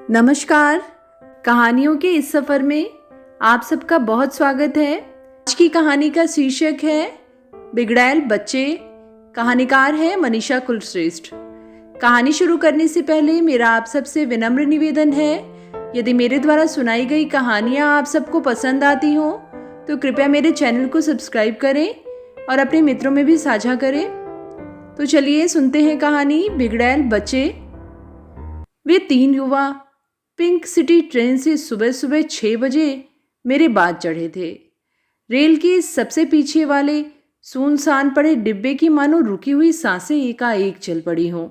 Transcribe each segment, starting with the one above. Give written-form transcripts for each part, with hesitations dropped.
नमस्कार। कहानियों के इस सफ़र में आप सबका बहुत स्वागत है। आज की कहानी का शीर्षक है बिगड़ैल बच्चे। कहानीकार है मनीषा कुलश्रेष्ठ। कहानी शुरू करने से पहले मेरा आप सबसे विनम्र निवेदन है, यदि मेरे द्वारा सुनाई गई कहानियाँ आप सबको पसंद आती हों तो कृपया मेरे चैनल को सब्सक्राइब करें और अपने मित्रों में भी साझा करें। तो चलिए सुनते हैं कहानी बिगड़ैल बच्चे। वे 3 युवा पिंक सिटी ट्रेन से सुबह सुबह 6 बजे मेरे बाद चढ़े थे। रेल के सबसे पीछे वाले सुनसान पड़े डिब्बे की मानो रुकी हुई सांसें एकाएक चल पड़ी हों।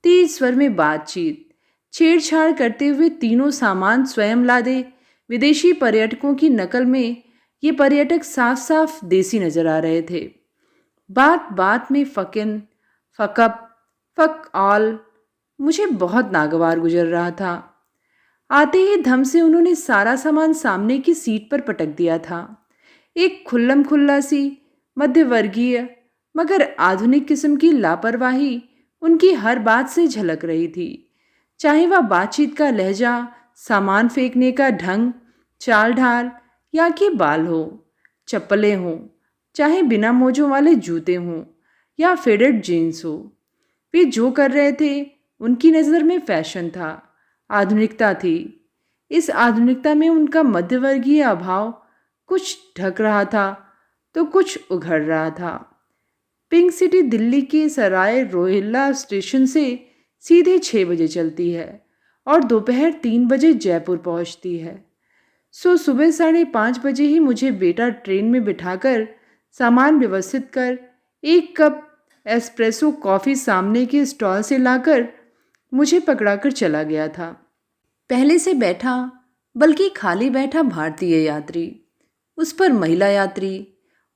तेज स्वर में बातचीत, छेड़छाड़ करते हुए तीनों सामान स्वयं लादे विदेशी पर्यटकों की नकल में ये पर्यटक साफ साफ देसी नजर आ रहे थे। बात बात में फकिन, फकअप, फक ऑल मुझे बहुत नागवार गुजर रहा था। आते ही धम से उन्होंने सारा सामान सामने की सीट पर पटक दिया था। एक खुल्लम खुल्ला सी मध्यवर्गीय मगर आधुनिक किस्म की लापरवाही उनकी हर बात से झलक रही थी। चाहे वह बातचीत का लहजा, सामान फेंकने का ढंग, चाल ढाल या कि बाल हो, चप्पलें हों, चाहे बिना मोजों वाले जूते हों या फिटेड जीन्स हो, वे जो कर रहे थे उनकी नज़र में फैशन था, आधुनिकता थी। इस आधुनिकता में उनका मध्यवर्गीय अभाव कुछ ढक रहा था तो कुछ उघड़ रहा था। पिंक सिटी दिल्ली के सराय रोहिल्ला स्टेशन से सीधे 6 बजे चलती है और दोपहर 3 बजे जयपुर पहुंचती है। सो सुबह 5:30 बजे ही मुझे बेटा ट्रेन में बिठाकर सामान व्यवस्थित कर एक कप एस्प्रेसो कॉफ़ी सामने के स्टॉल से लाकर मुझे पकड़ाकर चला गया था। पहले से बैठा बल्कि खाली बैठा भारतीय यात्री, उस पर महिला यात्री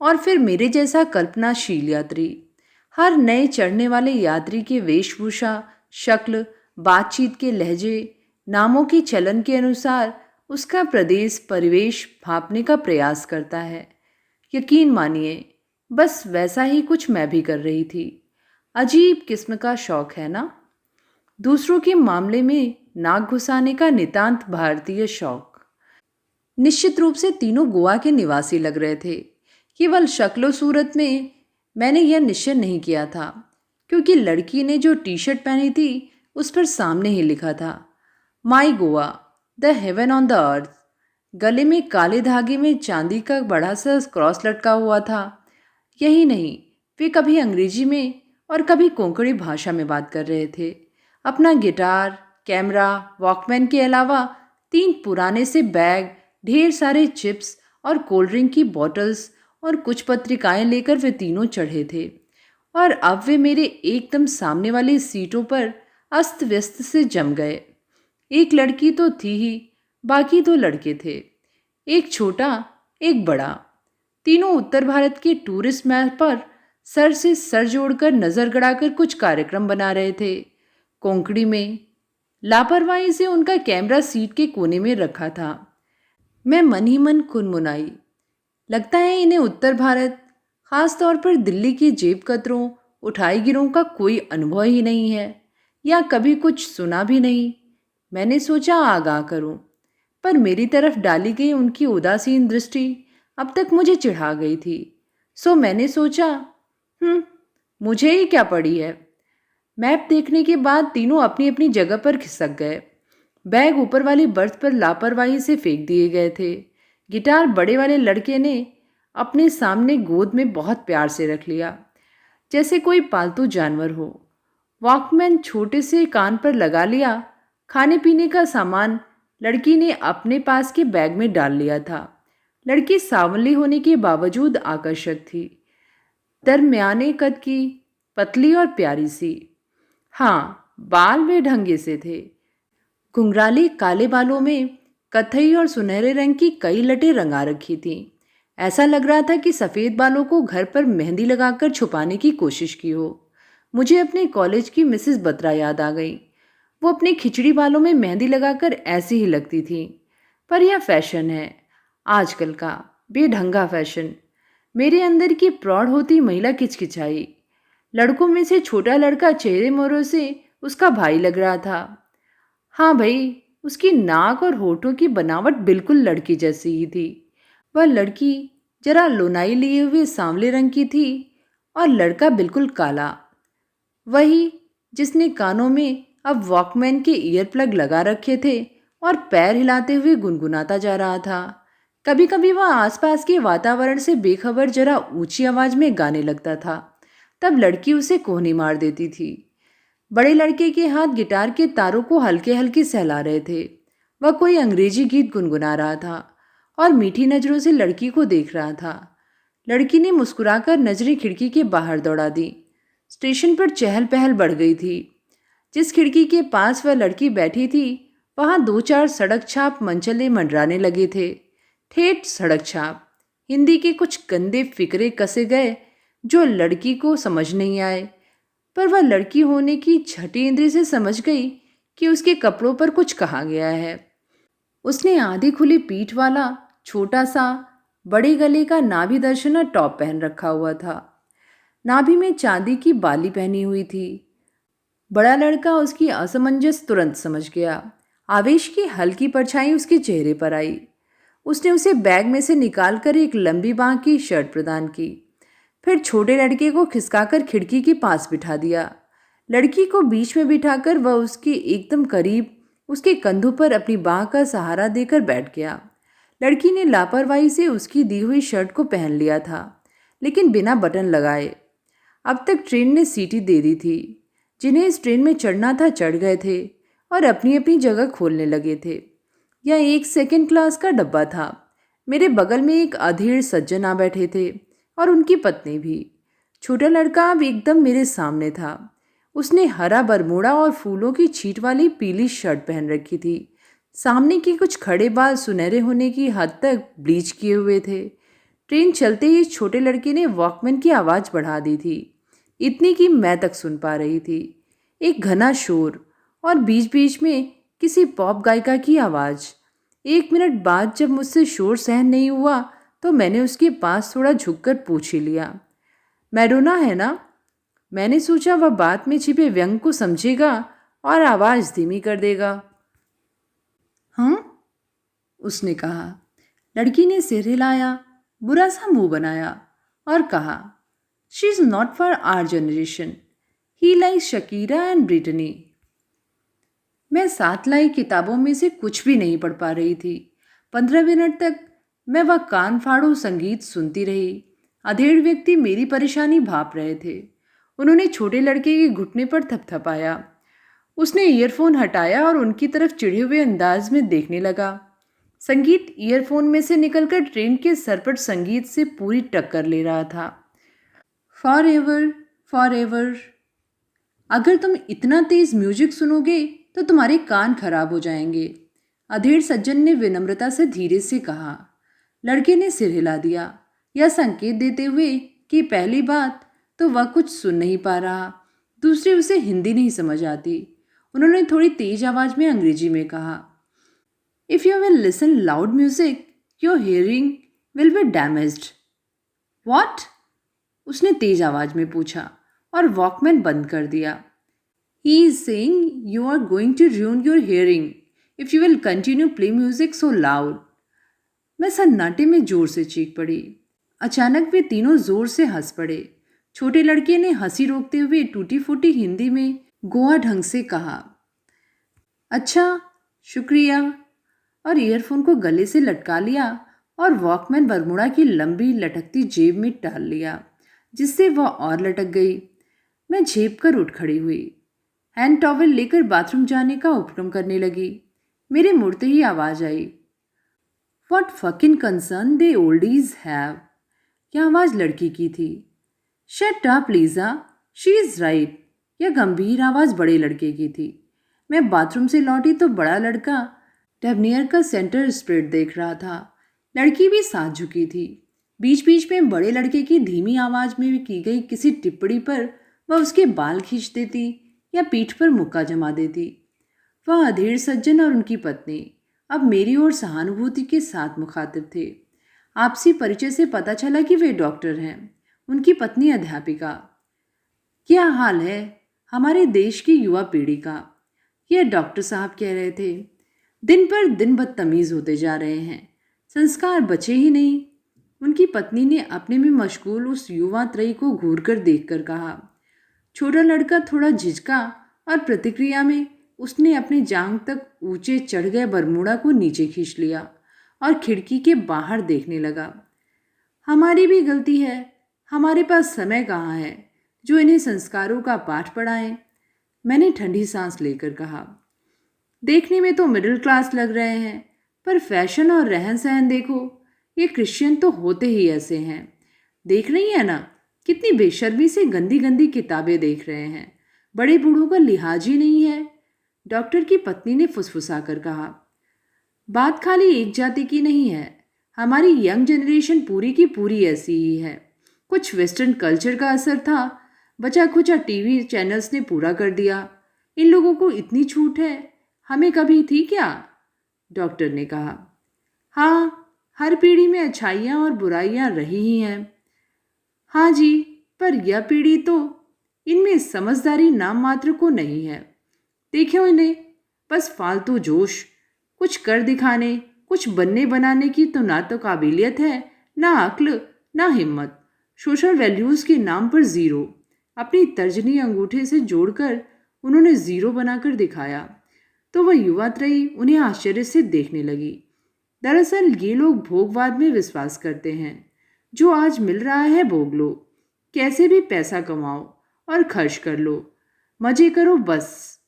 और फिर मेरे जैसा कल्पनाशील यात्री। हर नए चढ़ने वाले यात्री के वेशभूषा, शक्ल, बातचीत के लहजे, नामों के चलन के अनुसार उसका प्रदेश परिवेश भांपने का प्रयास करता है। यकीन मानिए बस वैसा ही कुछ मैं भी कर रही थी। अजीब किस्म का शौक है ना, दूसरों के मामले में नाक घुसाने का नितांत भारतीय शौक। निश्चित रूप से तीनों गोवा के निवासी लग रहे थे। केवल शक्लो सूरत में मैंने यह निश्चय नहीं किया था, क्योंकि लड़की ने जो टी शर्ट पहनी थी उस पर सामने ही लिखा था, my Goa the heaven on the earth. गले में काले धागे में चांदी का बड़ा सा क्रॉस लटका हुआ था। यही नहीं, वे कभी अंग्रेजी में और कभी कोंकणी भाषा में बात कर रहे थे। अपना गिटार, कैमरा, वॉकमैन के अलावा 3 पुराने से बैग, ढेर सारे चिप्स और कोल्ड ड्रिंक की बॉटल्स और कुछ पत्रिकाएं लेकर वे तीनों चढ़े थे और अब वे मेरे एकदम सामने वाली सीटों पर अस्त व्यस्त से जम गए। एक लड़की तो थी ही, बाकी 2 लड़के थे, एक छोटा एक बड़ा। तीनों उत्तर भारत के टूरिस्ट मैप पर सर से सर जोड़कर नजर गड़ाकर कुछ कार्यक्रम बना रहे थे। कोंकणी में लापरवाही से उनका कैमरा सीट के कोने में रखा था। मैं मन ही मन कुनमुनाई। लगता है इन्हें उत्तर भारत, खास तौर पर दिल्ली की जेब कतरों, उठाईगिरों का कोई अनुभव ही नहीं है या कभी कुछ सुना भी नहीं। मैंने सोचा आगाह करूं, पर मेरी तरफ डाली गई उनकी उदासीन दृष्टि अब तक मुझे चिढ़ा गई थी। सो मैंने सोचा, मुझे ही क्या पड़ी है। मैप देखने के बाद तीनों अपनी अपनी जगह पर खिसक गए। बैग ऊपर वाली बर्थ पर लापरवाही से फेंक दिए गए थे। गिटार बड़े वाले लड़के ने अपने सामने गोद में बहुत प्यार से रख लिया, जैसे कोई पालतू जानवर हो। वॉकमैन छोटे से कान पर लगा लिया। खाने पीने का सामान लड़की ने अपने पास के बैग में डाल लिया था। लड़की सांवली होने के बावजूद आकर्षक थी, दरमियाने कद की, पतली और प्यारी सी। हाँ, बाल वे ढंगे से थे। घुंघराले काले बालों में कथई और सुनहरे रंग की कई लटें रंगा रखी थीं। ऐसा लग रहा था कि सफ़ेद बालों को घर पर मेहंदी लगाकर छुपाने की कोशिश की हो। मुझे अपने कॉलेज की मिसेस बत्रा याद आ गई। वो अपने खिचड़ी बालों में मेहंदी लगाकर ऐसी ही लगती थी। पर यह फैशन है, आजकल का बेढंगा फैशन। मेरे अंदर की प्रौढ़ होती महिला किचकिचाई। लड़कों में से छोटा लड़का चेहरे मोहरों से उसका भाई लग रहा था। हाँ भाई, उसकी नाक और होठों की बनावट बिल्कुल लड़की जैसी ही थी। वह लड़की जरा लोनाई लिए हुए सांवले रंग की थी और लड़का बिल्कुल काला, वही जिसने कानों में अब वॉकमैन के ईयर प्लग लगा रखे थे और पैर हिलाते हुए गुनगुनाता जा रहा था। कभी कभी वह आसपास के वातावरण से बेखबर जरा ऊंची आवाज में गाने लगता था, तब लड़की उसे कोहनी मार देती थी। बड़े लड़के के हाथ गिटार के तारों को हल्के हल्के सहला रहे थे। वह कोई अंग्रेजी गीत गुनगुना रहा था और मीठी नजरों से लड़की को देख रहा था। लड़की ने मुस्कुराकर नजरें खिड़की के बाहर दौड़ा दी। स्टेशन पर चहल पहल बढ़ गई थी। जिस खिड़की के पास वह लड़की बैठी थी, वहां दो चार सड़क छाप मंचले मंडराने लगे थे। ठेठ सड़क छाप, हिंदी के कुछ गंदे फिक्रे कसे गए जो लड़की को समझ नहीं आए, पर वह लड़की होने की छठी इंद्री से समझ गई कि उसके कपड़ों पर कुछ कहा गया है। उसने आधी खुली पीठ वाला छोटा सा बड़े गले का नाभि दर्शना टॉप पहन रखा हुआ था। नाभि में चांदी की बाली पहनी हुई थी। बड़ा लड़का उसकी असमंजस तुरंत समझ गया। आवेश की हल्की परछाई उसके चेहरे पर आई। उसने उसे बैग में से निकालकर एक लंबी बांह की शर्ट प्रदान की, फिर छोटे लड़के को खिसकाकर खिड़की के पास बिठा दिया। लड़की को बीच में बिठाकर वह उसके एकदम करीब उसके कंधों पर अपनी बांह का सहारा देकर बैठ गया। लड़की ने लापरवाही से उसकी दी हुई शर्ट को पहन लिया था, लेकिन बिना बटन लगाए। अब तक ट्रेन ने सीटी दे दी थी। जिन्हें इस ट्रेन में चढ़ना था चढ़ गए थे और अपनी अपनी जगह खोलने लगे थे। यह एक सेकंड क्लास का डब्बा था। मेरे बगल में एक अधेड़ सज्जन आ बैठे थे और उनकी पत्नी भी। छोटा लड़का अब एकदम मेरे सामने था। उसने हरा बरमूडा और फूलों की छींट वाली पीली शर्ट पहन रखी थी। सामने के कुछ खड़े बाल सुनहरे होने की हद तक ब्लीच किए हुए थे। ट्रेन चलते ही छोटे लड़के ने वॉकमैन की आवाज़ बढ़ा दी थी, इतनी कि मैं तक सुन पा रही थी। एक घना शोर और बीच बीच में किसी पॉप गायिका की आवाज़। 1 मिनट बाद जब मुझसे शोर सहन नहीं हुआ तो मैंने उसके पास थोड़ा झुककर पूछ ही लिया, मैडोना है ना? मैंने सोचा वह बात में छिपे व्यंग को समझेगा और आवाज़ धीमी कर देगा। हाँ, उसने कहा। लड़की ने सिर हिलाया, बुरा सा मुंह बनाया और कहा, she is not for our generation. He likes Shakira and Britney. मैं साथ लाई किताबों में से कुछ भी नहीं पढ़ पा रही थी। 15 मिनट तक मैं वह कान फाड़ू संगीत सुनती रही। अधेड़ व्यक्ति मेरी परेशानी भाप रहे थे। उन्होंने छोटे लड़के के घुटने पर थपथपाया। उसने ईयरफोन हटाया और उनकी तरफ चिढ़े हुए अंदाज में देखने लगा। संगीत ईयरफोन में से निकलकर ट्रेन के सरपट संगीत से पूरी टक्कर ले रहा था। For ever, for ever. अगर तुम इतना तेज म्यूजिक सुनोगे तो तुम्हारे कान खराब हो जाएंगे, अधेड़ सज्जन ने विनम्रता से धीरे से कहा। लड़के ने सिर हिला दिया, यह संकेत देते हुए कि पहली बात तो वह कुछ सुन नहीं पा रहा, दूसरी उसे हिंदी नहीं समझ आती। उन्होंने थोड़ी तेज आवाज में अंग्रेजी में कहा, if you will listen loud music your hearing will be damaged. What? उसने तेज आवाज में पूछा और वॉकमैन बंद कर दिया। He is saying you are going to ruin your hearing if you will continue play music so loud. मैं सन्नाटे में जोर से चीख पड़ी। अचानक वे तीनों जोर से हंस पड़े। छोटे लड़के ने हंसी रोकते हुए टूटी फूटी हिंदी में गोवा ढंग से कहा, अच्छा शुक्रिया, और ईयरफोन को गले से लटका लिया और वॉकमैन बरमूडा की लंबी लटकती जेब में डाल लिया, जिससे वह और लटक गई। मैं झेप कर उठ खड़ी हुई, हैंड टॉवल लेकर बाथरूम जाने का उपक्रम करने लगी। मेरे मुड़ते ही आवाज आई, what fucking concern they oldies have. यह आवाज लड़की की थी। Shut up Lisa, she is right. यह गंभीर आवाज बड़े लड़के की थी। मैं बाथरूम से लौटी तो बड़ा लड़का टर्नियर का सेंटर स्प्रेड देख रहा था। लड़की भी साथ झुकी थी। बीच बीच में बड़े लड़के की धीमी आवाज में की गई किसी टिप्पणी पर वह उसके बाल खींच देती या पीठ पर मुक्का जमा देती। वह अधेड़ सज्जन और उनकी पत्नी अब मेरी ओर सहानुभूति के साथ मुखातिब थे। आपसी परिचय से पता चला कि वे डॉक्टर हैं, उनकी पत्नी अध्यापिका। क्या हाल है हमारे देश की युवा पीढ़ी का, यह डॉक्टर साहब कह रहे थे। दिन पर दिन बदतमीज होते जा रहे हैं, संस्कार बचे ही नहीं। उनकी पत्नी ने अपने में मशगूल उस युवा त्रयी को घूर कर देखकर कहा। छोटा लड़का थोड़ा झिझका और प्रतिक्रिया में उसने अपनी जांघ तक ऊंचे चढ़ गए बरमूडा को नीचे खींच लिया और खिड़की के बाहर देखने लगा। हमारी भी गलती है, हमारे पास समय कहाँ है जो इन्हें संस्कारों का पाठ पढ़ाएं। मैंने ठंडी सांस लेकर कहा। देखने में तो मिडिल क्लास लग रहे हैं, पर फैशन और रहन सहन देखो, ये क्रिश्चियन तो होते ही ऐसे हैं। देख रही है ना, कितनी बेशर्मी से गंदी गंदी किताबें देख रहे हैं। बड़े बूढ़ों का लिहाज ही नहीं है, डॉक्टर की पत्नी ने फुसफुसा कर कहा। बात खाली एक जाति की नहीं है, हमारी यंग जनरेशन पूरी की पूरी ऐसी ही है। कुछ वेस्टर्न कल्चर का असर था, बचा खुचा टीवी चैनल्स ने पूरा कर दिया। इन लोगों को इतनी छूट है, हमें कभी थी क्या? डॉक्टर ने कहा। हाँ, हर पीढ़ी में अच्छाइयाँ और बुराइयाँ रही ही हैं। हाँ जी, पर यह पीढ़ी तो इनमें समझदारी नाम मात्र को नहीं है। देखो इन्हें, बस फालतू जोश, कुछ कर दिखाने, कुछ बनने बनाने की तो ना तो काबिलियत है, ना अक्ल, ना हिम्मत। सोशल वैल्यूज़ के नाम पर ज़ीरो। अपनी तर्जनी अंगूठे से जोड़कर उन्होंने ज़ीरो बनाकर दिखाया तो वह युवा त्रयी उन्हें आश्चर्य से देखने लगी। दरअसल ये लोग भोगवाद में विश्वास करते हैं। जो आज मिल रहा है भोग लो, कैसे भी पैसा कमाओ और खर्च कर लो, मजे करो बस,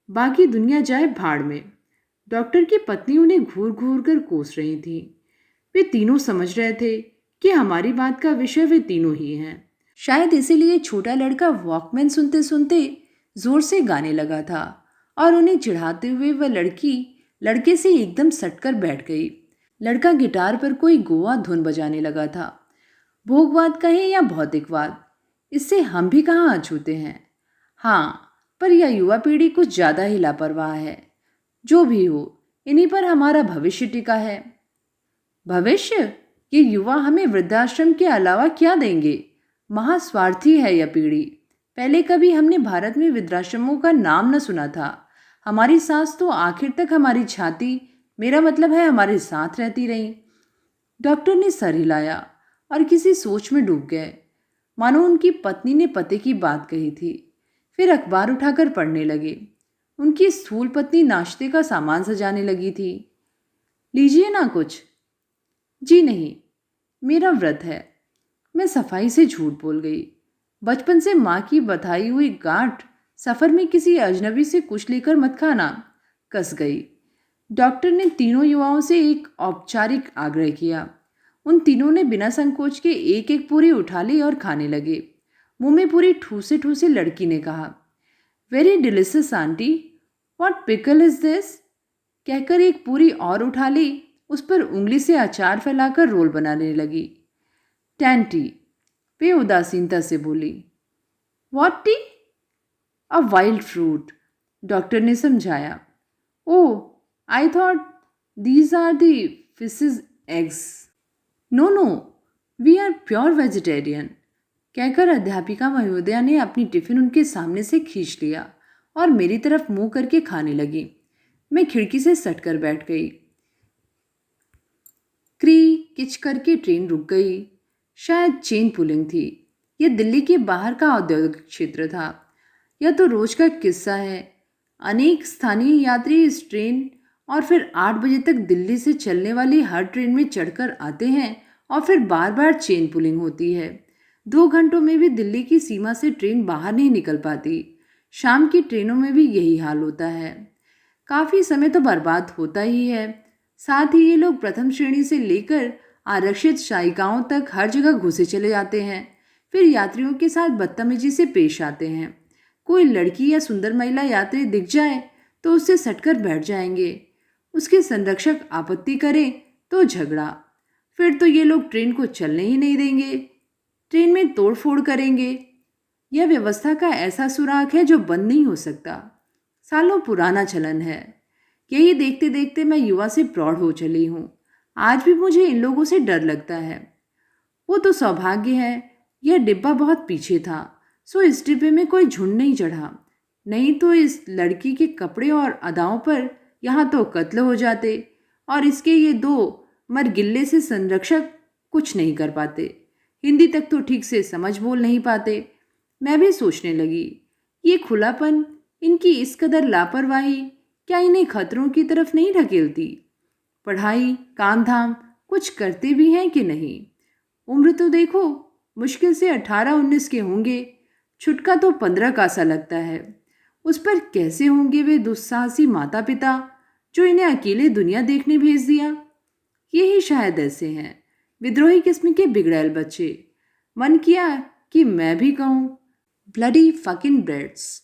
बाकी दुनिया जाए भाड़ में। डॉक्टर की पत्नी उन्हें घूर घूर कर कोस रही थी। वे तीनों समझ रहे थे कि हमारी बात का विषय वे तीनों ही हैं। शायद इसीलिए छोटा लड़का वॉकमैन सुनते सुनते जोर से गाने लगा था और उन्हें चिढ़ाते हुए वह लड़की लड़के से एकदम सटकर बैठ गई। लड़का गिटार पर कोई गोवा धुन बजाने लगा था। भोगवाद कहे या भौतिकवाद, इससे हम भी कहाँ अछूते हैं। हाँ, पर यह युवा पीढ़ी कुछ ज़्यादा ही लापरवाह है। जो भी हो, इन्हीं पर हमारा भविष्य टिका है। भविष्य? ये युवा हमें वृद्धाश्रम के अलावा क्या देंगे? महास्वार्थी है यह पीढ़ी। पहले कभी हमने भारत में वृद्धाश्रमों का नाम न सुना था। हमारी सास तो आखिर तक हमारी छाती, मेरा मतलब है हमारे साथ रहती रही। डॉक्टर ने सर हिलाया और किसी सोच में डूब गए, मानो उनकी पत्नी ने पति की बात कही थी। फिर अखबार उठाकर पढ़ने लगे। उनकी स्थूल पत्नी नाश्ते का सामान सजाने लगी थी। लीजिए ना कुछ। जी नहीं, मेरा व्रत है। मैं सफाई से झूठ बोल गई। बचपन से माँ की बताई हुई गांठ, सफर में किसी अजनबी से कुछ लेकर मत खाना, कस गई। डॉक्टर ने तीनों युवाओं से एक औपचारिक आग्रह किया। उन तीनों ने बिना संकोच के एक एक पूरी उठा ली और खाने लगे। मुंह में पूरी ठूसे ठूसे लड़की ने कहा, very delicious aunty, what pickle is this? कहकर एक पूरी और उठा ली, उस पर उंगली से अचार फैलाकर रोल बनाने लगी। टैंटी, वे उदासीनता से बोली। What tea? A wild fruit, doctor ने समझाया। Oh, I thought these are the fishes eggs. No no, we are pure vegetarian, कहकर अध्यापिका महोदया ने अपनी टिफिन उनके सामने से खींच लिया और मेरी तरफ मुंह करके खाने लगी। मैं खिड़की से सटकर बैठ गई। क्री किच करके ट्रेन रुक गई। शायद चेन पुलिंग थी। यह दिल्ली के बाहर का औद्योगिक क्षेत्र था। यह तो रोज का किस्सा है। अनेक स्थानीय यात्री इस ट्रेन और फिर 8 बजे तक दिल्ली से चलने वाली हर ट्रेन में चढ़कर आते हैं और फिर बार बार चेन पुलिंग होती है। 2 घंटों में भी दिल्ली की सीमा से ट्रेन बाहर नहीं निकल पाती। शाम की ट्रेनों में भी यही हाल होता है। काफ़ी समय तो बर्बाद होता ही है। साथ ही ये लोग प्रथम श्रेणी से लेकर आरक्षित शायिकाओं तक हर जगह घुसे चले जाते हैं। फिर यात्रियों के साथ बदतमीजी से पेश आते हैं। कोई लड़की या सुंदर महिला यात्री दिख जाए तो उससे सटकर बैठ जाएंगे। उसके संरक्षक आपत्ति करें तो झगड़ा। फिर तो ये लोग ट्रेन को चलने ही नहीं देंगे, ट्रेन में तोड़फोड़ करेंगे। यह व्यवस्था का ऐसा सुराग है जो बंद नहीं हो सकता। सालों पुराना चलन है। यही देखते देखते मैं युवा से प्रौढ़ हो चली हूँ। आज भी मुझे इन लोगों से डर लगता है। वो तो सौभाग्य है, यह डिब्बा बहुत पीछे था, सो इस डिब्बे में कोई झुंड नहीं चढ़ा। नहीं तो इस लड़की के कपड़े और अदाओं पर यहाँ तो कत्ल हो जाते, और इसके ये दो मरगिल्ले से संरक्षक कुछ नहीं कर पाते। हिंदी तक तो ठीक से समझ बोल नहीं पाते। मैं भी सोचने लगी, ये खुलापन, इनकी इस कदर लापरवाही क्या इन्हें खतरों की तरफ नहीं ढकेलती? पढ़ाई, काम धाम कुछ करते भी हैं कि नहीं? उम्र तो देखो, मुश्किल से 18-19 के होंगे। छुटका तो 15 का सा लगता है। उस पर कैसे होंगे वे दुस्साहसी माता पिता जो इन्हें अकेले दुनिया देखने भेज दिया? यही शायद ऐसे हैं विद्रोही किस्म के बिगड़ैल बच्चे। मन किया कि मैं भी कहूँ, ब्लडी फकिंग ब्रेड्स।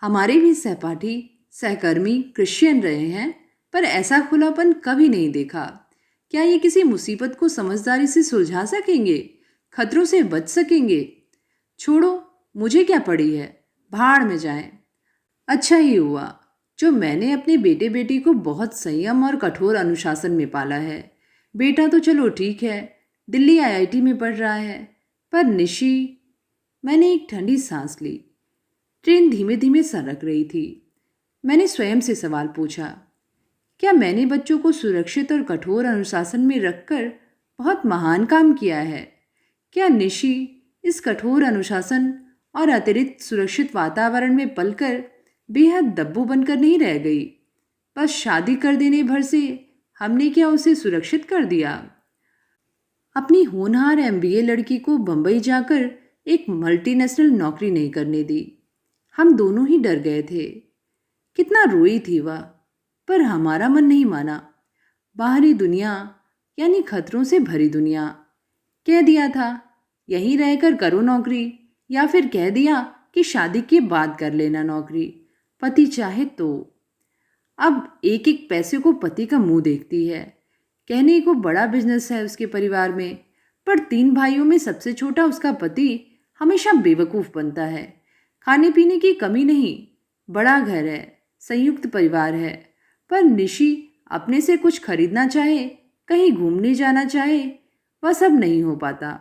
हमारे भी सहपाठी सहकर्मी क्रिश्चियन रहे हैं, पर ऐसा खुलापन कभी नहीं देखा। क्या ये किसी मुसीबत को समझदारी से सुलझा सकेंगे? खतरों से बच सकेंगे? छोड़ो, मुझे क्या पड़ी है, भाड़ में जाएं। अच्छा ही हुआ जो मैंने अपने बेटे बेटी को बहुत संयम और कठोर अनुशासन में पाला है। बेटा तो चलो ठीक है, दिल्ली आईआईटी में पढ़ रहा है, पर निशी। मैंने एक ठंडी सांस ली। ट्रेन धीमे धीमे सरक रही थी। मैंने स्वयं से सवाल पूछा, क्या मैंने बच्चों को सुरक्षित और कठोर अनुशासन में रखकर बहुत महान काम किया है? क्या निशी इस कठोर अनुशासन और अतिरिक्त सुरक्षित वातावरण में पलकर बेहद दब्बू बनकर नहीं रह गई? बस शादी कर देने भर से हमने क्या उसे सुरक्षित कर दिया? अपनी होनहार एमबीए लड़की को बंबई जाकर एक मल्टीनेशनल नौकरी नहीं करने दी। हम दोनों ही डर गए थे। कितना रोई थी वह, पर हमारा मन नहीं माना। बाहरी दुनिया यानी खतरों से भरी दुनिया। कह दिया था यहीं रहकर करो नौकरी, या फिर कह दिया कि शादी के बाद कर लेना नौकरी, पति चाहे तो। अब एक एक पैसे को पति का मुंह देखती है। कहने को बड़ा बिजनेस है उसके परिवार में, पर 3 भाइयों में सबसे छोटा उसका पति हमेशा बेवकूफ़ बनता है। खाने पीने की कमी नहीं, बड़ा घर है, संयुक्त परिवार है, पर निशी अपने से कुछ खरीदना चाहे, कहीं घूमने जाना चाहे, वह सब नहीं हो पाता।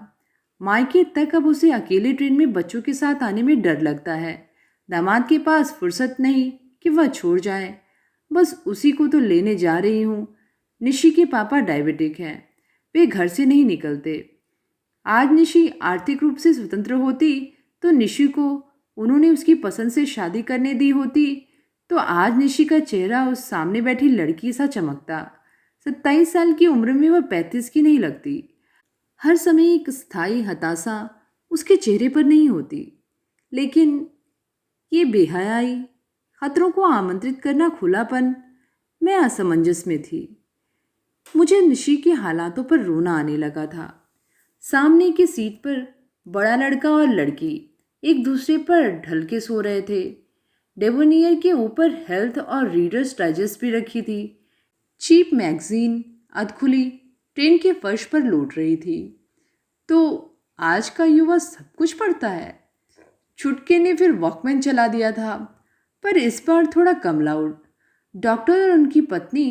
मायके तक अब उसे अकेले ट्रेन में बच्चों के साथ आने में डर लगता है। दामाद के पास फुर्सत नहीं कि वह छोड़ जाए। बस उसी को तो लेने जा रही हूँ। निशी के पापा डायबिटिक हैं, वे घर से नहीं निकलते। आज निशी आर्थिक रूप से स्वतंत्र होती तो निशी को उन्होंने उसकी पसंद से शादी करने दी होती, तो आज निशी का चेहरा उस सामने बैठी लड़की सा चमकता। 27 साल की उम्र में वह 35 की नहीं लगती। हर समय एक स्थायी हताशा उसके चेहरे पर नहीं होती। लेकिन ये बेहयाई, खतरों को आमंत्रित करना खुलापन, मैं असमंजस में थी। मुझे निशी के हालातों पर रोना आने लगा था। सामने की सीट पर बड़ा लड़का और लड़की एक दूसरे पर ढल के सो रहे थे। डेबोनियर के ऊपर हेल्थ और रीडर्स डाइजेस्ट भी रखी थी। चीप मैगजीन अधखुली ट्रेन के फर्श पर लौट रही थी। तो आज का युवा सब कुछ पढ़ता है। छुटके ने फिर वॉकमैन चला दिया था, पर इस बार थोड़ा कम लाउड। डॉक्टर और उनकी पत्नी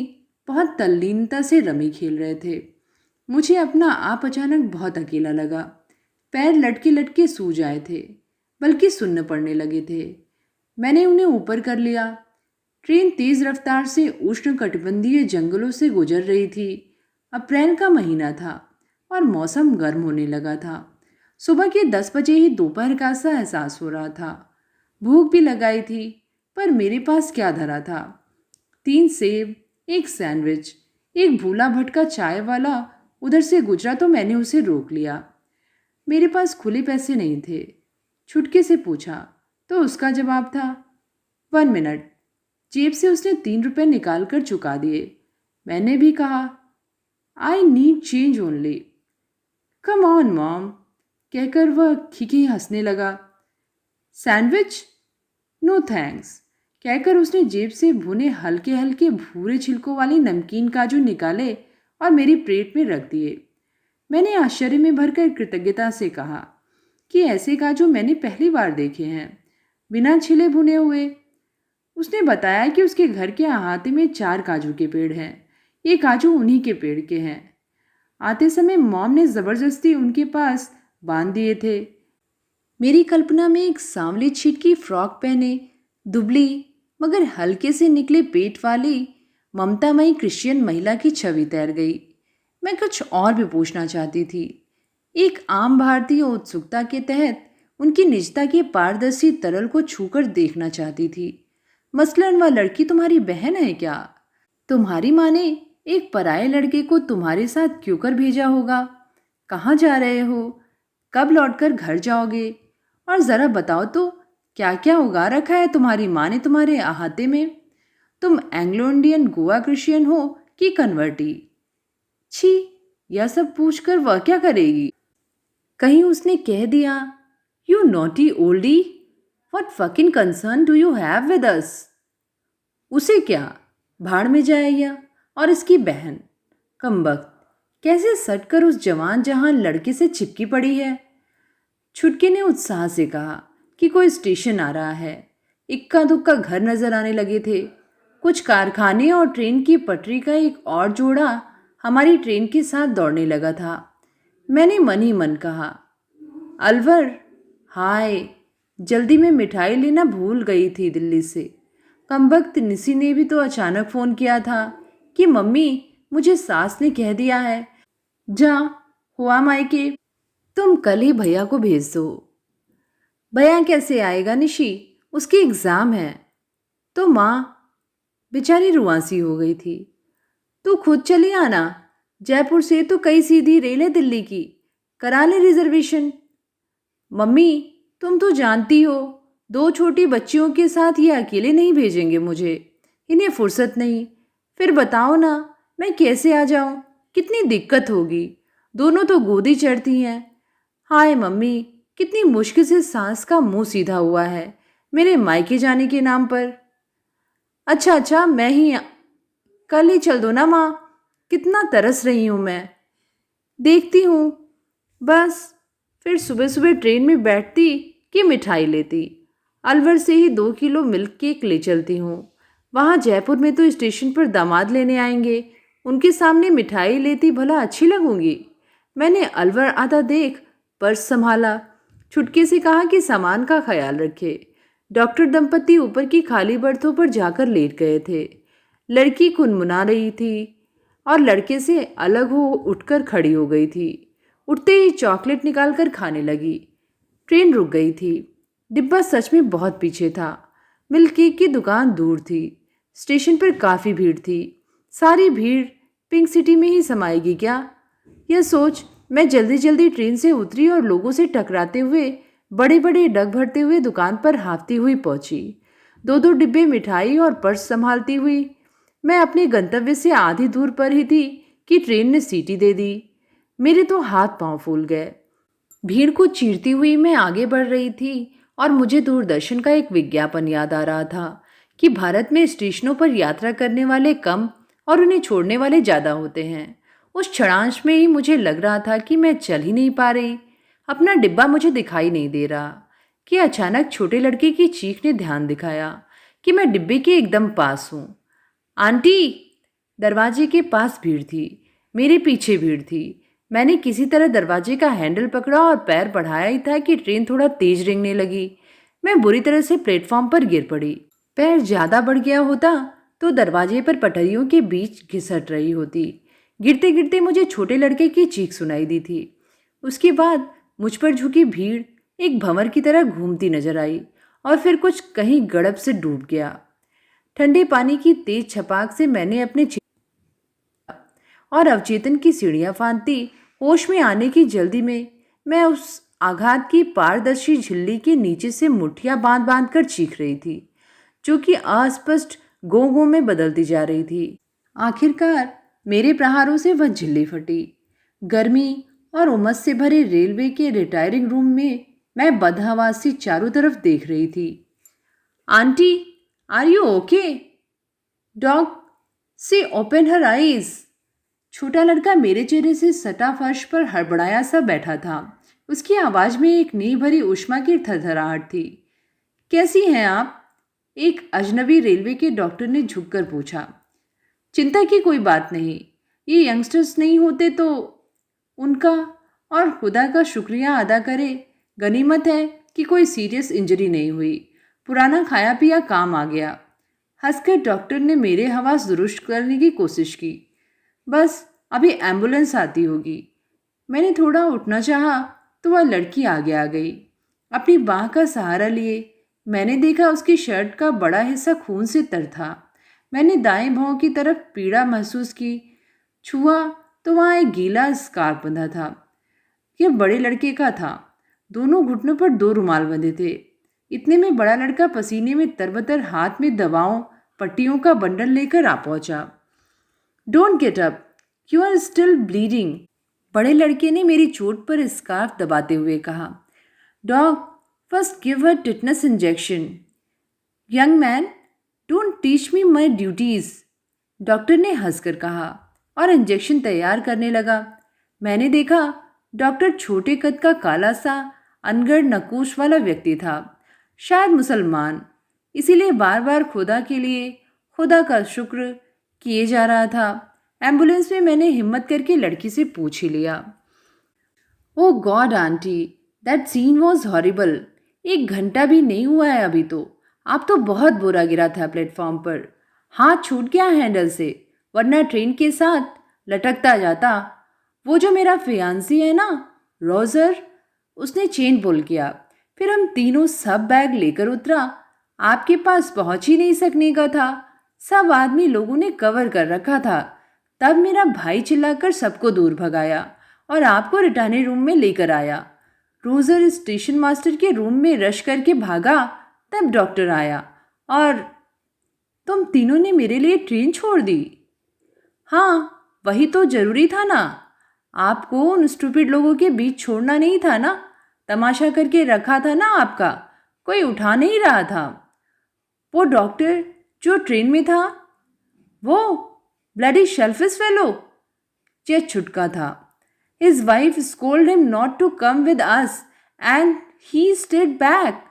बहुत तल्लीनता से रमी खेल रहे थे। मुझे अपना आप अचानक बहुत अकेला लगा। पैर लटके लटके सूज आए थे, बल्कि सुन्न पड़ने लगे थे। मैंने उन्हें ऊपर कर लिया। ट्रेन तेज रफ्तार से उष्णकटिबंधीय जंगलों से गुजर रही थी। अप्रैल का महीना था और मौसम गर्म होने लगा था। सुबह के 10 बजे ही दोपहर का सा एहसास हो रहा था। भूख भी लगाई थी, पर मेरे पास क्या धरा था? 3 सेब, एक सैंडविच। एक भूला भटका चाय वाला उधर से गुजरा तो मैंने उसे रोक लिया। मेरे पास खुले पैसे नहीं थे। छुटके से पूछा तो उसका जवाब था 1 मिनट। जेब से उसने 3 रुपए निकाल कर चुका दिए। मैंने भी कहा I need change only. Come on mom, कहकर वह खिखी हंसने लगा। सैंडविच? नो थैंक्स, कहकर उसने जेब से भुने हल्के हल्के भूरे छिलकों वाले नमकीन काजू निकाले और मेरी प्लेट में रख दिए। मैंने आश्चर्य में भरकर कृतज्ञता से कहा कि ऐसे काजू मैंने पहली बार देखे हैं, बिना छिले भुने हुए। उसने बताया कि उसके घर के अहाते में 4 काजू के पेड़ हैं। ये काजू उन्हीं के पेड़ के हैं। आते समय मॉम ने ज़बरदस्ती उनके पास बांध दिए थे। मेरी कल्पना में एक सांवली छीट की फ्रॉक पहने, दुबली मगर हल्के से निकले पेट वाली ममतामयी क्रिश्चियन महिला की छवि तैर गई। मैं कुछ और भी पूछना चाहती थी। एक आम भारतीय उत्सुकता के तहत उनकी निजता के पारदर्शी तरल को छूकर देखना चाहती थी। मसलन वह लड़की तुम्हारी बहन है क्या? तुम्हारी माँ ने एक पराये लड़के को तुम्हारे साथ क्यों कर भेजा होगा? कहाँ जा रहे हो? कब लौटकर घर जाओगे? और ज़रा बताओ तो, क्या क्या उगा रखा है तुम्हारी माँ ने तुम्हारे अहाते में? तुम एंग्लो इंडियन गोवा क्रिश्चियन हो कि कन्वर्टी? छी, यह सब पूछकर वह क्या करेगी? कहीं उसने कह दिया, you naughty Oldi, what fucking concern do you have with us? उसे क्या, भाड़ में जाए यह और इसकी बहन। कमबख्त, कैसे सटकर उस जवान जहान लड़के से चिपकी पड़ी है। छुटके ने उत्साह से कहा कि कोई स्टेशन आ रहा है। इक्का दुक्का घर नजर आने लगे थे। कुछ कारखाने और ट्रेन की पटरी का एक और जोड़ा हमारी ट्रेन के साथ दौड़ने लगा था। मैंने मन ही मन कहा, अलवर, हाय, जल्दी में मिठाई लेना भूल गई थी दिल्ली से। कमबख्त निसी ने भी तो अचानक फ़ोन किया था कि मम्मी, मुझे सास ने कह दिया है, जा हुआ मायके, तुम कल ही भैया को भेज दो। भैया कैसे आएगा निशी, उसकी एग्ज़ाम है। तो माँ बेचारी रुआंसी हो गई थी। तू खुद चली आना, जयपुर से तो कई सीधी रेल है दिल्ली की, करा ले रिजर्वेशन। मम्मी, तुम तो जानती हो, 2 छोटी बच्चियों के साथ ये अकेले नहीं भेजेंगे मुझे, इन्हें फुर्सत नहीं। फिर बताओ ना, मैं कैसे आ जाऊं? कितनी दिक्कत होगी। दोनों तो गोदी चढ़ती हैं। हाय मम्मी, कितनी मुश्किल से सांस का मुंह सीधा हुआ है मेरे मायके जाने के नाम पर। अच्छा अच्छा, मैं ही कल ही चल दो ना माँ, कितना तरस रही हूँ मैं। देखती हूँ। बस फिर सुबह सुबह ट्रेन में बैठती कि मिठाई लेती। अलवर से ही 2 किलो मिल्क केक ले चलती हूँ। वहाँ जयपुर में तो स्टेशन पर दामाद लेने आएंगे, उनके सामने मिठाई लेती भला अच्छी लगूंगी। मैंने अलवर आता देख पर्स संभाला, छुटके से कहा कि सामान का ख्याल रखे। डॉक्टर दंपति ऊपर की खाली बर्थों पर जाकर लेट गए थे। लड़की कुनमुना रही थी और लड़के से अलग हो उठकर खड़ी हो गई थी। उठते ही चॉकलेट निकालकर खाने लगी। ट्रेन रुक गई थी। डिब्बा सच में बहुत पीछे था। मिल्क केक की दुकान दूर थी। स्टेशन पर काफ़ी भीड़ थी। सारी भीड़ पिंक सिटी में ही समाएगी क्या? यह सोच मैं जल्दी जल्दी ट्रेन से उतरी और लोगों से टकराते हुए बड़े बड़े डग भरते हुए दुकान पर हाफती हुई पहुंची। 2-2 डिब्बे मिठाई और पर्स संभालती हुई मैं अपने गंतव्य से आधी दूर पर ही थी कि ट्रेन ने सीटी दे दी। मेरे तो हाथ पांव फूल गए। भीड़ को चीरती हुई मैं आगे बढ़ रही थी और मुझे दूरदर्शन का एक विज्ञापन याद आ रहा था कि भारत में स्टेशनों पर यात्रा करने वाले कम और उन्हें छोड़ने वाले ज़्यादा होते हैं। उस क्षणांश में ही मुझे लग रहा था कि मैं चल ही नहीं पा रही। अपना डिब्बा मुझे दिखाई नहीं दे रहा कि अचानक छोटे लड़के की चीख ने ध्यान दिखाया कि मैं डिब्बे के एकदम पास हूँ। आंटी! दरवाजे के पास भीड़ थी, मेरे पीछे भीड़ थी। मैंने किसी तरह दरवाजे का हैंडल पकड़ा और पैर बढ़ाया ही था कि ट्रेन थोड़ा तेज रेंगने लगी। मैं बुरी तरह से प्लेटफॉर्म पर गिर पड़ी। पैर ज़्यादा बढ़ गया होता तो दरवाजे पर पटरियों के बीच घिसट रही होती। गिरते गिरते मुझे छोटे लड़के की चीख सुनाई दी थी। उसके बाद मुझ पर झुकी भीड़ एक भंवर की तरह घूमती नजर आई और फिर कुछ कहीं गड़प से डूब गया। ठंडे पानी की तेज छपाक से मैंने अपने और अवचेतन की सीढ़ियां फांदती। होश में आने की जल्दी में मैं उस आघात की पारदर्शी झिल्ली के नीचे से मुट्ठियां बांध बांध कर चीख रही थी, जो कि अस्पष्ट गो गो में बदलती जा रही थी। आखिरकार मेरे प्रहारों से वह झिल्ली फटी। गर्मी और उमस से भरे रेलवे के रिटायरिंग रूम में मैं बदहवास चारों तरफ देख रही थी। Aunty, are you okay? Dog see open her eyes. छोटा लड़का मेरे चेहरे से सटा फर्श पर हड़बड़ाया सा बैठा था। उसकी आवाज में एक नई भरी ऊष्मा की थरथराहट थी। कैसी हैं आप? एक अजनबी रेलवे के डॉक्टर ने झुककर पूछा। चिंता की कोई बात नहीं, ये यंगस्टर्स नहीं होते तो उनका और खुदा का शुक्रिया अदा करे। गनीमत है कि कोई सीरियस इंजरी नहीं हुई। पुराना खाया पिया काम आ गया। हंसकर डॉक्टर ने मेरे हवास दुरुस्त करने की कोशिश की। बस अभी एम्बुलेंस आती होगी। मैंने थोड़ा उठना चाहा तो वह लड़की आगे आ गई। अपनी बाह का सहारा लिए मैंने देखा उसकी शर्ट का बड़ा हिस्सा खून से तर था। मैंने दाएं भौं की तरफ पीड़ा महसूस की। छुआ तो वहाँ एक गीला स्कार्फ बंधा था। यह बड़े लड़के का था। दोनों घुटनों पर 2 रुमाल बंधे थे। इतने में बड़ा लड़का पसीने में तरबतर हाथ में दवाओं पट्टियों का बंडल लेकर आ पहुंचा। Don't get up, you are still bleeding, बड़े लड़के ने मेरी चोट पर स्कार्फ दबाते हुए कहा। Dog, first give her tetanus injection. Young man, don't teach me my duties, doctor ने हंसकर कहा और इंजेक्शन तैयार करने लगा। मैंने देखा डॉक्टर छोटे कद का काला सा अनगढ़ नकूश वाला व्यक्ति था, शायद मुसलमान, इसीलिए बार बार खुदा का शुक्र किए जा रहा था। एम्बुलेंस में मैंने हिम्मत करके लड़की से पूछ ही लिया। Oh God aunty, that scene was horrible. 1 घंटा भी नहीं हुआ है अभी तो। आप तो बहुत बुरा गिरा था प्लेटफॉर्म पर। हाथ छूट गया हैंडल से, वरना ट्रेन के साथ लटकता जाता। वो जो मेरा फियांसी है ना, रोजर, उसने चेन पुल किया। फिर हम तीनों सब बैग लेकर उतरा। आपके पास पहुंच ही नहीं सकने का था। सब आदमी लोगों ने कवर कर रखा था। तब मेरा भाई चिल्लाकर सबको दूर भगाया और आपको रिटाने रूम में लेकर आया। रोजर स्टेशन मास्टर के रूम में रश करके भागा। तब डॉक्टर आया और तुम तीनों ने मेरे लिए ट्रेन छोड़ दी। हाँ, वही तो जरूरी था ना। आपको उन स्टूपिड लोगों के बीच छोड़ना नहीं था ना। तमाशा करके रखा था ना आपका, कोई उठा नहीं रहा था। वो डॉक्टर जो ट्रेन में था, वो ब्लडी शेल्फिश फेलो, यह छुटका था। His wife scolded him not to come with us and he stayed back.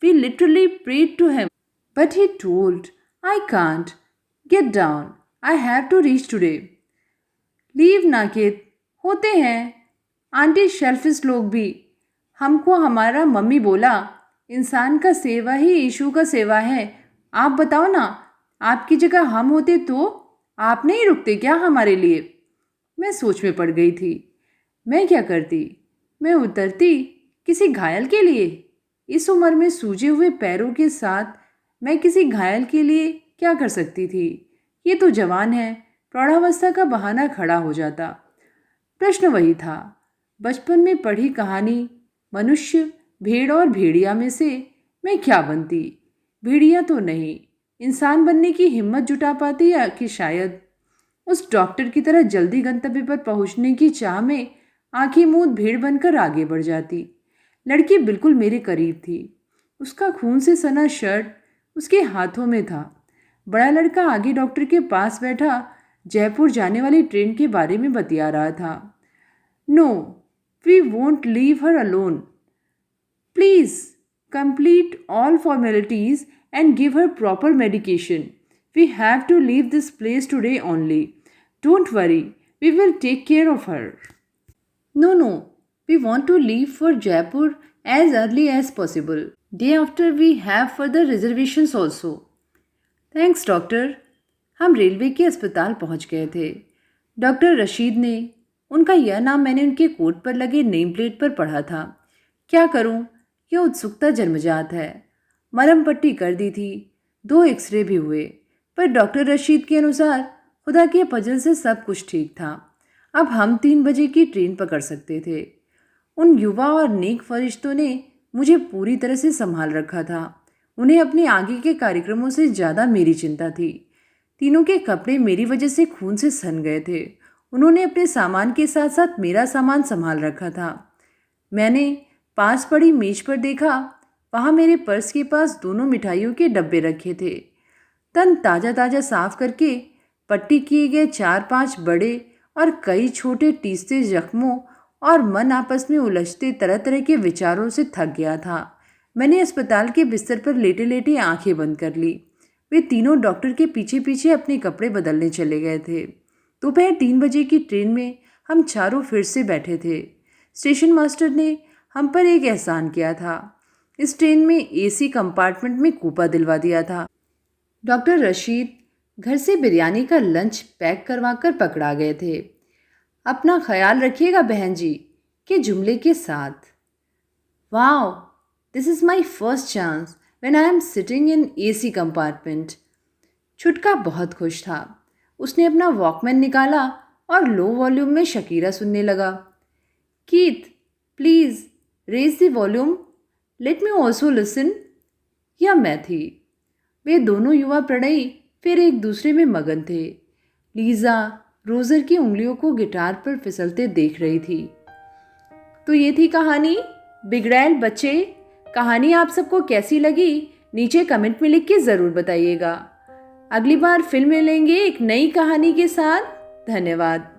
We literally prayed to him. But he told, I can't. Get down. I have to reach today. लीव नाकिद होते हैं aunty shellfish लोग भी। हमको हमारा mummy बोला, इंसान का सेवा ही यीशु का सेवा है। आप बताओ ना, आपकी जगह हम होते तो आप नहीं रुकते क्या हमारे लिए? मैं सोच में पड़ गई थी। मैं क्या करती? मैं उतरती किसी घायल के लिए? इस उम्र में सूजे हुए पैरों के साथ मैं किसी घायल के लिए क्या कर सकती थी? ये तो जवान है, प्रौढ़ावस्था का बहाना खड़ा हो जाता। प्रश्न वही था, बचपन में पढ़ी कहानी मनुष्य, भेड़ और भेड़िया में से मैं क्या बनती? भेड़िया तो नहीं, इंसान बनने की हिम्मत जुटा पाती या कि शायद उस डॉक्टर की तरह जल्दी गंतव्य पर पहुंचने की चाह में आंखें मूंद भेड़ बनकर आगे बढ़ जाती। लड़की बिल्कुल मेरे करीब थी। उसका खून से सना शर्ट उसके हाथों में था। बड़ा लड़का आगे डॉक्टर के पास बैठा जयपुर जाने वाली ट्रेन के बारे में बतिया रहा था। No, we won't leave her alone. Please complete all formalities and give her proper medication. We have to leave this place today only. Don't worry, we will take care of her. No, we want to leave for Jaipur as early as possible. Day after we have further reservations also. Thanks doctor. हम railway के अस्पताल पहुंच गए थे। Doctor Rashid ने, उनका यह नाम मैंने उनके कोट पर लगे नेम प्लेट पर पढ़ा था। क्या करूं, यह उत्सुकता जन्मजात है। मरहम पट्टी कर दी थी, 2 एक्सरे भी हुए, पर डॉक्टर रशीद के अनुसार खुदा के फजल से सब कुछ ठीक था। अब हम 3 बजे की ट्रेन पकड़ सकते थे। उन युवा और नेक फरिश्तों ने मुझे पूरी तरह से संभाल रखा था। उन्हें अपने आगे के कार्यक्रमों से ज़्यादा मेरी चिंता थी। तीनों के कपड़े मेरी वजह से खून से सन गए थे। उन्होंने अपने सामान के साथ साथ मेरा सामान संभाल रखा था। मैंने पास पड़ी मेज पर देखा, वहाँ मेरे पर्स के पास दोनों मिठाइयों के डब्बे रखे थे। तन ताज़ा ताज़ा साफ करके पट्टी किए गए 4-5 बड़े और कई छोटे टीसते जख्मों और मन आपस में उलझते तरह तरह के विचारों से थक गया था। मैंने अस्पताल के बिस्तर पर लेटे लेटे आंखें बंद कर ली। वे तीनों डॉक्टर के पीछे पीछे अपने कपड़े बदलने चले गए थे। दोपहर 3 बजे की ट्रेन में हम चारों फिर से बैठे थे। स्टेशन मास्टर ने हम पर एक एहसान किया था। इस ट्रेन में एसी कंपार्टमेंट में कूपा दिलवा दिया था। डॉक्टर रशीद घर से बिरयानी का लंच पैक करवा कर पकड़ा गए थे। अपना ख्याल रखिएगा बहन जी के जुमले के साथ। Wow, this is my first chance when I am sitting in AC compartment. छुटका बहुत खुश था। उसने अपना वॉकमैन निकाला और लो वॉल्यूम में शकीरा सुनने लगा। Keith, please raise the volume, let me also listen. यह मैं थी। वे दोनों युवा प्रणयी फिर एक दूसरे में मगन थे। लीज़ा रोज़र की उंगलियों को गिटार पर फिसलते देख रही थी। तो ये थी कहानी बिगड़ैल बच्चे। कहानी आप सबको कैसी लगी नीचे कमेंट में लिख के ज़रूर बताइएगा। अगली बार फिर मिलेंगे एक नई कहानी के साथ। धन्यवाद।